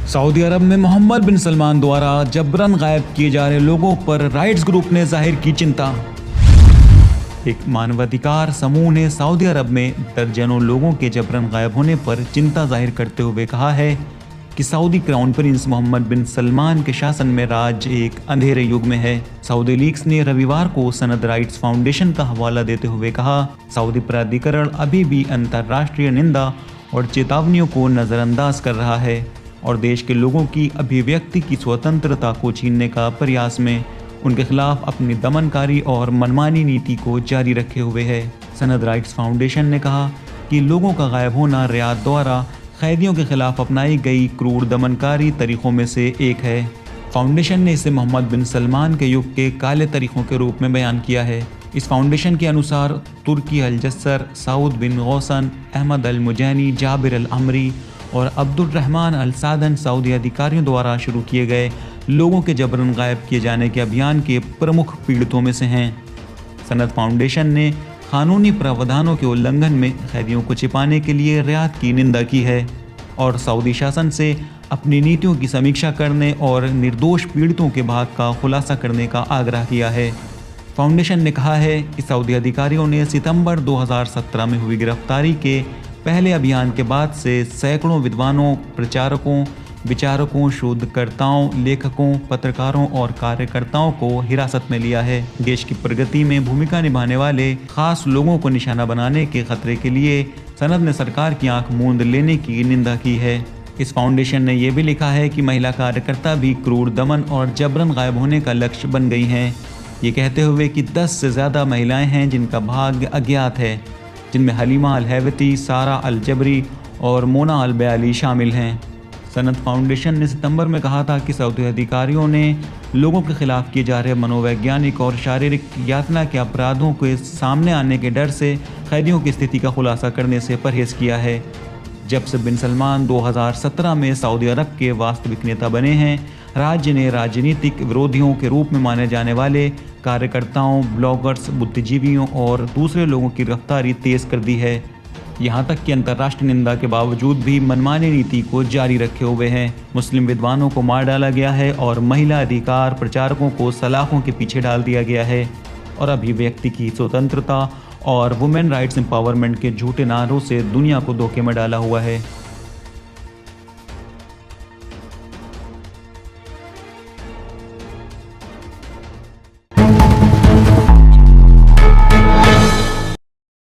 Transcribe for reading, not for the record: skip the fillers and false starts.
Saudi अरब में मोहम्मद बिन सलमान द्वारा जबरन गायब किए जा रहे लोगों पर राइट्स ग्रुप ने जाहिर की चिंता। एक मानवाधिकार समूह ने सऊदी अरब में दर्जनों लोगों के जबरन गायब होने पर चिंता जाहिर करते हुए कहा है कि सऊदी क्राउन प्रिंस मोहम्मद बिन सलमान के शासन में राज्य एक अंधेरे युग में है। सऊदी लीक्स ने रविवार को सनद राइट्स फाउंडेशन का हवाला देते हुए कहा, सऊदी प्राधिकरण अभी भी अंतर्राष्ट्रीय निंदा और चेतावनियों को नज़रअंदाज कर रहा है और देश के लोगों की अभिव्यक्ति की स्वतंत्रता को छीनने का प्रयास में उनके खिलाफ अपनी दमनकारी और मनमानी नीति को जारी रखे हुए है। सनद राइट्स फाउंडेशन ने कहा कि लोगों का गायब होना रियाद द्वारा कैदियों के खिलाफ अपनाई गई क्रूर दमनकारी तरीकों में से एक है। फाउंडेशन ने इसे मोहम्मद बिन सलमान के युग के काले तरीकों के रूप में बयान किया है। इस फाउंडेशन के अनुसार तुर्की अल जस्सर, सऊद बिन गौसन, अहमद अल मुजैनी, जाबिर अल अमरी और अब्दुल रहमान अल सादन सऊदी अधिकारियों द्वारा शुरू किए गए लोगों के जबरन गायब किए जाने के अभियान के प्रमुख पीड़ितों में से हैं। सनद फाउंडेशन ने कानूनी प्रावधानों के उल्लंघन में कैदियों को छिपाने के लिए रियाद की निंदा की है और सऊदी शासन से अपनी नीतियों की समीक्षा करने और निर्दोष पीड़ितों के भाग का खुलासा करने का आग्रह किया है। फाउंडेशन ने कहा है कि सऊदी अधिकारियों ने सितंबर 2017 में हुई गिरफ्तारी के पहले अभियान के बाद से सैकड़ों विद्वानों, प्रचारकों, विचारकों, शोधकर्ताओं, लेखकों, पत्रकारों और कार्यकर्ताओं को हिरासत में लिया है। देश की प्रगति में भूमिका निभाने वाले खास लोगों को निशाना बनाने के खतरे के लिए सनद ने सरकार की आंख मूंद लेने की निंदा की है। इस फाउंडेशन ने यह भी लिखा है कि महिला कार्यकर्ता भी क्रूर दमन और जबरन गायब होने का लक्ष्य बन गई हैं, ये कहते हुए कि 10 से ज़्यादा महिलाएं हैं जिनका भाग्य अज्ञात है, जिनमें हलीमा अल हैवती, सारा अल जबरी और मोना अल बयाली शामिल हैं। सनद फाउंडेशन ने सितंबर में कहा था कि सऊदी अधिकारियों ने लोगों के खिलाफ किए जा रहे मनोवैज्ञानिक और शारीरिक यातना के अपराधों के सामने आने के डर से कैदियों की स्थिति का खुलासा करने से परहेज किया है। जब से बिन सलमान 2017 में सऊदी अरब के वास्तविक नेता बने हैं, राज्य ने राजनीतिक विरोधियों के रूप में माने जाने वाले कार्यकर्ताओं, ब्लॉगर्स, बुद्धिजीवियों और दूसरे लोगों की गिरफ्तारी तेज कर दी है। यहाँ तक कि अंतर्राष्ट्रीय निंदा के बावजूद भी मनमानी नीति को जारी रखे हुए हैं। मुस्लिम विद्वानों को मार डाला गया है और महिला अधिकार प्रचारकों को सलाखों के पीछे डाल दिया गया है और अभिव्यक्ति की स्वतंत्रता और वुमेन राइट्स एम्पावरमेंट के झूठे नारों से दुनिया को धोखे में डाला हुआ है।